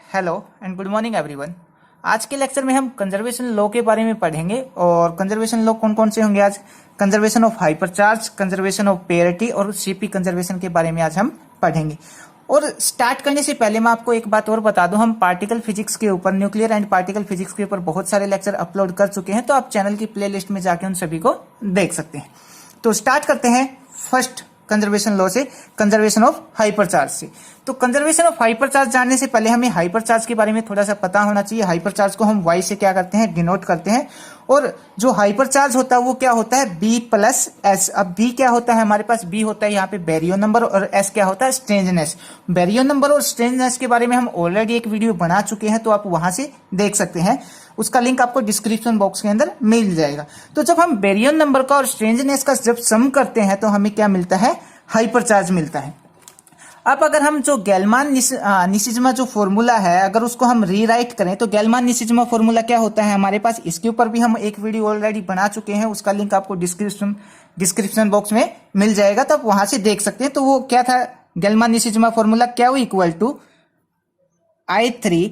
Hello and good morning everyone. आज के lecture में हम कंजर्वेशन लॉ के बारे में पढ़ेंगे और कंजर्वेशन लॉ कौन कौन से होंगे आज। Conservation of hypercharge, conservation of parity और सीपी कंजर्वेशन के बारे में आज हम पढ़ेंगे। और स्टार्ट करने से पहले मैं आपको एक बात और बता दूं, हम पार्टिकल फिजिक्स के ऊपर, न्यूक्लियर एंड पार्टिकल फिजिक्स के ऊपर बहुत सारे लेक्चर अपलोड कर चुके हैं, तो आप चैनल की प्लेलिस्ट में जाके उन सभी को देख सकते हैं। तो स्टार्ट करते हैं फर्स्ट कंजर्वेशन लॉ से, कंजर्वेशन ऑफ हाइपरचार्ज से। तो कंजर्वेशन ऑफ हाइपरचार्ज जानने से पहले हमें हाइपरचार्ज के बारे में थोड़ा सा पता होना चाहिए। हाइपरचार्ज को हम वाई से क्या करते हैं, डिनोट करते हैं। और जो हाइपरचार्ज होता है वो क्या होता है, बी प्लस एस। अब बी क्या होता है, हमारे पास बी होता है यहाँ पे बैरियर नंबर और एस क्या होता है, स्ट्रेंजनेस। बैरियर नंबर और स्ट्रेंजनेस के बारे में हम ऑलरेडी एक वीडियो बना चुके हैं, तो आप वहां से देख सकते हैं, उसका लिंक आपको डिस्क्रिप्शन बॉक्स के अंदर मिल जाएगा। तो जब हम बैरियर नंबर का और स्ट्रेंजनेस का जब सम करते हैं तो हमें क्या मिलता है, हाइपरचार्ज मिलता है। अब अगर हम जो गेलमान निसिज्मा जो फॉर्मूला है, अगर उसको हम रीराइट करें तो गेलमान निसिज्मा फॉर्मूला क्या होता है हमारे पास, इसके ऊपर भी हम एक वीडियो ऑलरेडी बना चुके हैं, उसका लिंक आपको डिस्क्रिप्शन बॉक्स में मिल जाएगा, तो आप वहां से देख सकते हैं। तो वो क्या था, गेलमान निसिज्मा फॉर्मूला क्या, वो equal to I3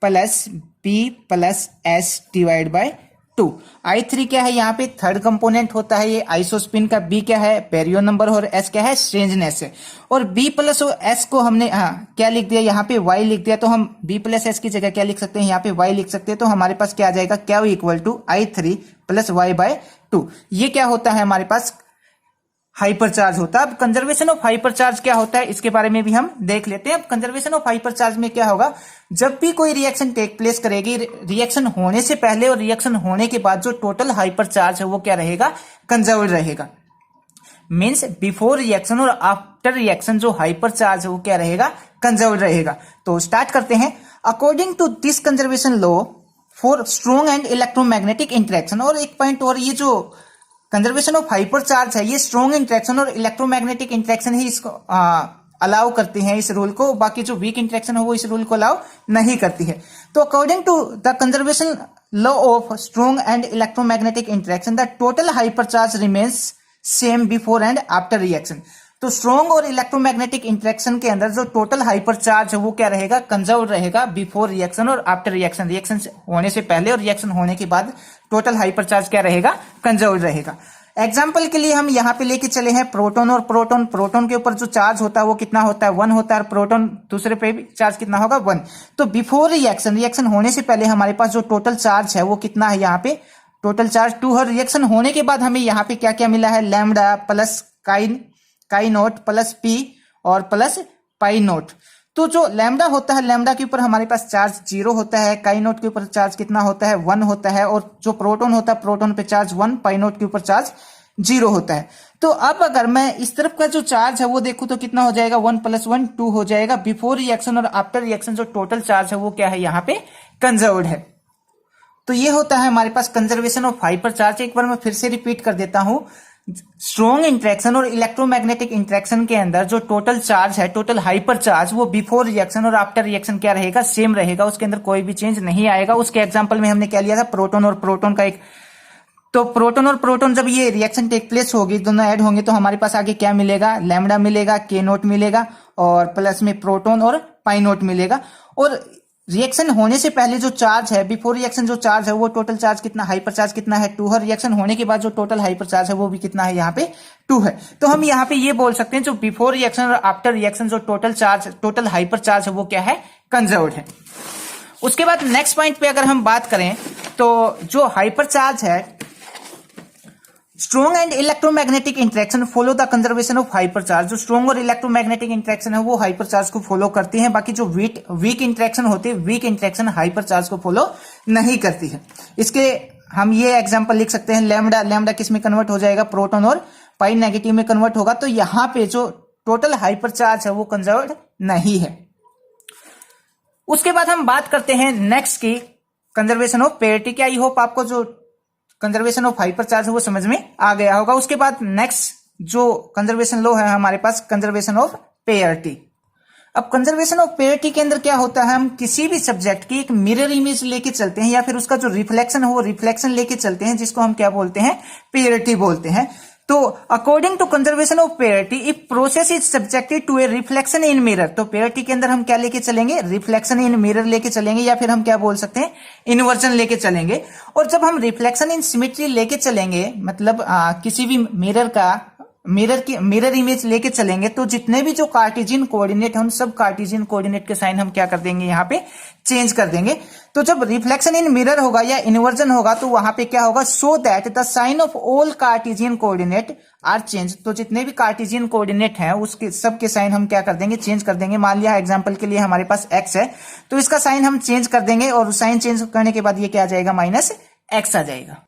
plus B plus S divide by 2। I3 क्या है, यहाँ पे थर्ड कंपोनेंट होता है ये आइसोस्पिन का, B क्या है, बैरियर नंबर, और S क्या है, स्ट्रेंजनेस है। और B प्लस और S को हमने क्या लिख दिया, यहाँ पे Y लिख दिया, तो हम B प्लस S की जगह क्या लिख सकते हैं, यहाँ पे Y लिख सकते हैं। तो हमारे पास क्या आ जाएगा, क्या equal to I3 plus Y by 2। ये क्या होता है हमारे पास, हाइपरचार्ज होता है। अब कंजर्वेशन ऑफ हाइपरचार्ज क्या होता है, इसके बारे में भी हम देख लेते हैं। अब कंजर्वेशन ऑफ हाइपरचार्ज में क्या होगा, जब भी कोई रिएक्शन टेक प्लेस करेगी, रिएक्शन होने से पहले और रिएक्शन होने के बाद जो टोटल हाइपरचार्ज है वो क्या रहेगा, कंजर्व्ड रहेगा। मींस बिफोर रिएक्शन और आफ्टर रिएक्शन जो हाइपरचार्ज है वो क्या रहेगा, कंजर्व्ड रहेगा। तो स्टार्ट करते हैं। According to this conservation law for strong and electromagnetic interaction, और एक पॉइंट और, ये जो कंजर्वेशन ऑफ हाइपरचार्ज है ये स्ट्रॉन्ग इंटरेक्शन और इलेक्ट्रोमैग्नेटिक इंटरेक्शन ही इसको अलाउ करती हैं, इस रूल को। बाकी जो वीक इंटरेक्शन है वो इस रूल को अलाउ नहीं करती है। तो according to the conservation law of strong and electromagnetic interaction, the total hypercharge remains same before and after reaction. तो स्ट्रॉन्ग और इलेक्ट्रोमैग्नेटिक इंटरेक्शन के अंदर जो टोटल हाइपरचार्ज है वो क्या रहेगा, कंजर्व्ड रहेगा बिफोर रिएक्शन और आफ्टर रिएक्शन। रिएक्शन होने से पहले और रिएक्शन होने के बाद टोटल हाइपरचार्ज क्या रहेगा, कंजर्व्ड रहेगा। एग्जाम्पल के लिए हम यहाँ पे लेके चले हैं प्रोटॉन और प्रोटॉन। प्रोटॉन के ऊपर जो चार्ज होता है वो कितना होता है, 1 होता है, और प्रोटॉन दूसरे पे भी चार्ज कितना होगा, 1। तो बिफोर रिएक्शन, रिएक्शन होने से पहले हमारे पास जो टोटल चार्ज है वो कितना है, यहाँ पे टोटल चार्ज 2 है। रिएक्शन होने के बाद हमें यहाँ पे क्या क्या मिला है, lambda plus chi note plus P और प्लस पाई नोट। तो जो लैम्डा होता है, लैम्डा के ऊपर हमारे पास चार्ज 0 होता है, काई नोट के ऊपर चार्ज कितना होता है, 1 होता है, और जो प्रोटॉन होता है, प्रोटॉन पे चार्ज 1, पाई नोट के ऊपर चार्ज 0 होता है। तो अब अगर मैं इस तरफ का जो चार्ज है वो देखूं तो कितना हो जाएगा, 1 + 1 2 हो जाएगा। बिफोर रिएक्शन और आफ्टर रिएक्शन जो टोटल चार्ज है वो क्या है, यहाँ पे कंजर्व्ड है। तो ये होता है हमारे पास कंजर्वेशन ऑफ हाइपरचार्ज। एक बार मैं फिर से रिपीट कर देता हूं, स्ट्रॉन्ग इंटरेक्शन और इलेक्ट्रोमैग्नेटिक इंटरेक्शन के अंदर जो टोटल चार्ज है, टोटल हाइपर चार्ज, वो बिफोर रिएक्शन और आफ्टर रिएक्शन क्या रहेगा, सेम रहेगा, उसके अंदर कोई भी चेंज नहीं आएगा। उसके एग्जांपल में हमने क्या लिया था, प्रोटॉन और प्रोटॉन का एक। तो प्रोटॉन और प्रोटॉन जब ये रिएक्शन टेक प्लेस होगी, दोनों ऐड होंगे, तो हमारे पास आगे क्या मिलेगा, लैम्डा मिलेगा, के नोट मिलेगा, और प्लस में प्रोटॉन और पाई नोट मिलेगा। और रिएक्शन होने से पहले जो चार्ज है, बिफोर रिएक्शन जो चार्ज है वो टोटल चार्ज कितना, हाइपर चार्ज कितना है, 2 है। रिएक्शन होने के बाद जो टोटल हाइपर चार्ज है वो भी कितना है, यहाँ पे 2 है। तो हम यहाँ पे ये बोल सकते हैं जो बिफोर रिएक्शन और आफ्टर रिएक्शन जो total charge, total hyper charge है वो क्या है, कंजर्व्ड है। उसके बाद नेक्स्ट पॉइंट पे अगर हम बात करें तो जो हाइपर चार्ज है, strong and electromagnetic interaction follow the conservation of hypercharge. जो स्ट्रॉन्ग और इलेक्ट्रोमैग्नेटिक इंटरेक्शन है वो हाइपरचार्ज को फॉलो करती है। बाकी जो वीक इंटरेक्शन होती है, वीक इंटरेक्शन हाइपरचार्ज को फॉलो नहीं करती है। इसके हम ये एग्जांपल लिख सकते हैं, लैम्डा, लैम्डा किस में कन्वर्ट हो जाएगा, प्रोटॉन और पाई नेगेटिव में कन्वर्ट होगा। तो यहाँ पे जो टोटल हाइपरचार्ज है वो कंजर्व्ड नहीं है। उसके बाद हम बात करते हैं नेक्स्ट की, कंजर्वेशन ऑफ पेयरिटी। क्या आई होप आपको जो कंजर्वेशन ऑफ हाइपरचार्ज है वो समझ में आ गया होगा। उसके बाद नेक्स्ट जो कंजर्वेशन लॉ है हमारे पास, कंजर्वेशन ऑफ पेयरिटी। अब कंजर्वेशन ऑफ पेयरिटी के अंदर क्या होता है, हम किसी भी सब्जेक्ट की एक मिरर इमेज लेके चलते हैं, या फिर उसका जो रिफ्लेक्शन है वो रिफ्लेक्शन लेके चलते हैं, जिसको हम क्या बोलते हैं, पेयरिटी बोलते हैं। तो according to conservation of parity if process is subjected to a reflection in mirror, तो पेयरिटी के अंदर हम क्या लेके चलेंगे, रिफ्लेक्शन इन मिरर लेके चलेंगे, या फिर हम क्या बोल सकते हैं, इन्वर्जन लेके चलेंगे। और जब हम रिफ्लेक्शन इन सिमेट्री लेके चलेंगे, मतलब किसी भी मिरर इमेज लेके चलेंगे, तो जितने भी जो कार्टेशियन कोऑर्डिनेट है उन सब कार्टेशियन कोऑर्डिनेट के साइन हम क्या कर देंगे, यहाँ पे चेंज कर देंगे। तो जब रिफ्लेक्शन इन मिरर होगा या इन्वर्जन होगा तो वहां पे क्या होगा, so that the sign of all Cartesian coordinate are change, तो जितने भी कार्टेशियन कोऑर्डिनेट हैं उसके सबके साइन हम क्या कर देंगे, चेंज कर देंगे। मान लिया एग्जांपल के लिए हमारे पास x है, तो इसका साइन हम चेंज कर देंगे, और साइन चेंज करने के बाद ये क्या आ जाएगा, -x आ जाएगा।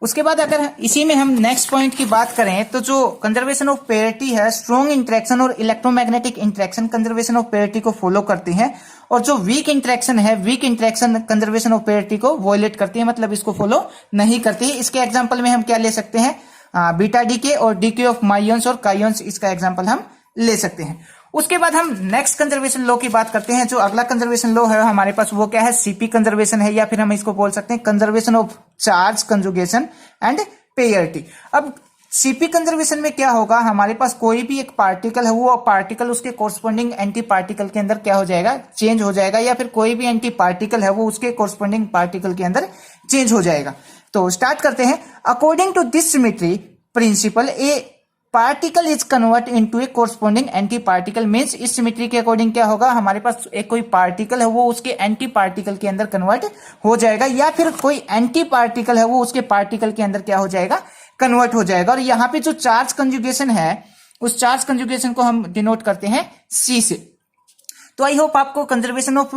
उसके बाद अगर इसी में हम नेक्स्ट पॉइंट की बात करें, तो जो कंजर्वेशन ऑफ पेयरिटी है, स्ट्रॉन्ग इंटरेक्शन और इलेक्ट्रोमैग्नेटिक इंटरेक्शन कंजर्वेशन ऑफ पेयरिटी को फॉलो करती है, और जो वीक इंटरेक्शन है, वीक इंटरेक्शन कंजर्वेशन ऑफ पेयरिटी को वॉयलेट करती है, मतलब इसको फॉलो नहीं करती है। इसके एग्जांपल में हम क्या ले सकते हैं, बीटा डीके और डीके ऑफ माइयंस और काइयंस, इसका एग्जांपल हम ले सकते हैं। उसके बाद हम नेक्स्ट कंजर्वेशन लॉ की बात करते हैं। जो अगला कंजर्वेशन लॉ है हमारे पास वो क्या है, सीपी कंजर्वेशन है, या फिर हम इसको बोल सकते हैं conservation of charge conjugation and parity. अब सीपी कंजर्वेशन में क्या होगा, हमारे पास कोई भी एक पार्टिकल है, वो पार्टिकल उसके कोरस्पोंडिंग एंटी पार्टिकल के अंदर क्या हो जाएगा, चेंज हो जाएगा, या फिर कोई भी एंटी पार्टिकल है वो उसके कोरस्पोंडिंग पार्टिकल के अंदर चेंज हो जाएगा। तो स्टार्ट करते हैं। According to this symmetry principle a particle is convert into a corresponding anti particle, means इस सिमेट्री के अकॉर्डिंग क्या होगा, हमारे पास एक कोई पार्टिकल है वो उसके एंटी पार्टिकल के अंदर कन्वर्ट हो जाएगा, या फिर कोई एंटी पार्टिकल है वो उसके पार्टिकल के अंदर क्या हो जाएगा, कन्वर्ट हो जाएगा। और यहाँ पे जो चार्ज कंजुगेशन है, उस चार्ज कंजुगेशन को हम डिनोट करते हैं C से। तो आई होप आपको कंजर्वेशन ऑफ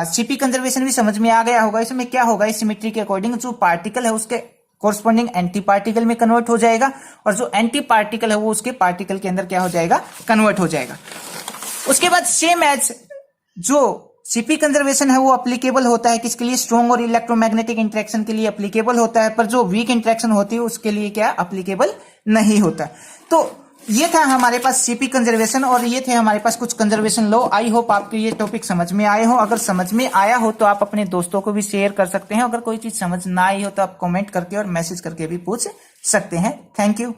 सीपी कंजर्वेशन भी समझ में आ गया होगा। इसमें क्या होगा, इस सिमेट्री के अकॉर्डिंग जो पार्टिकल है उसके कोरस्पोंडिंग एंटी पार्टिकल में कन्वर्ट हो जाएगा, और जो एंटी पार्टिकल है वो उसके पार्टिकल के अंदर क्या हो जाएगा, कन्वर्ट हो जाएगा। उसके बाद सेम एज जो सीपी कंजर्वेशन है वो अप्लीकेबल होता है किसके लिए, स्ट्रॉन्ग और इलेक्ट्रोमैग्नेटिक इंटरेक्शन के लिए अप्लीकेबल होता है, पर जो वीक इंटरेक्शन होती है उसके लिए क्या अप्लीकेबल नहीं होता। तो ये था हमारे पास सीपी कंजर्वेशन, और ये थे हमारे पास कुछ कंजर्वेशन लॉ। आई होप आपको ये टॉपिक समझ में आए हो। अगर समझ में आया हो तो आप अपने दोस्तों को भी शेयर कर सकते हैं। अगर कोई चीज समझ ना आई हो तो आप कमेंट करके और मैसेज करके भी पूछ सकते हैं। Thank you.